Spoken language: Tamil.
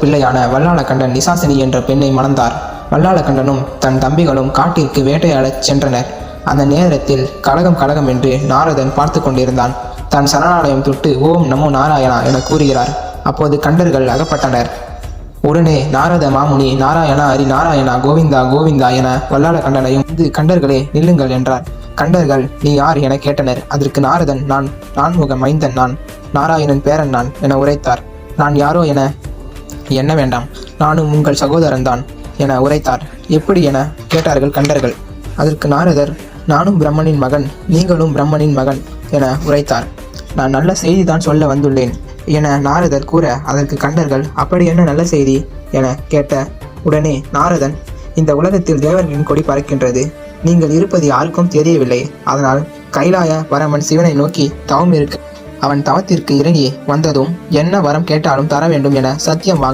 பிள்ளையான வல்லாளகண்டன் நிசாசினி என்ற பெண்ணை மணந்தார். வல்லாளகண்டனும் தன் தம்பிகளும் காட்டிற்கு வேட்டையாடச் சென்றனர். அந்த நேரத்தில் கலகம் என்று நாரதன் பார்த்து கொண்டிருந்தான். தன் சரணாலயம் தொட்டு ஓம் நமோ நாராயணா என கூறுகிறார். அப்போது கண்டர்கள் அகப்பட்டனர். உடனே நாரத மாமுனி நாராயணா ஹரி நாராயணா கோவிந்தா கோவிந்தா என வல்லாளகண்டனையும் இது கண்டர்களே நில்லுங்கள் என்றார். கண்டர்கள் நீ யார் என கேட்டனர். அதற்கு நாரதன் நான் நான்முக மைந்தன், நான் நாராயணன் பேரன் நான் என உரைத்தார். நான் யாரோ என எண்ண வேண்டாம், நானும் உங்கள் சகோதரன் தான் என உரைத்தார். எப்படி என கேட்டார்கள் கண்டர்கள். அதற்கு நாரதர் நானும் பிரம்மனின் மகன், நீங்களும் பிரம்மனின் மகன் என உரைத்தார். நான் நல்ல செய்தி தான் சொல்ல வந்துள்ளேன் என நாரதர் கூற, அதற்கு கண்டர்கள் அப்படி என்ன நல்ல செய்தி என கேட்ட உடனே நாரதன் இந்த உலகத்தில் தேவர்களின் கொடி பறக்கின்றது, நீங்கள் இருப்பது யாருக்கும் தெரியவில்லை. அதனால் கைலாய பரமன் சிவனை நோக்கி தவம் இருக்க அவன் தவத்திற்கு இறங்கி வந்ததும் என்ன வரம் கேட்டாலும் தர வேண்டும் என சத்தியம் வாங்க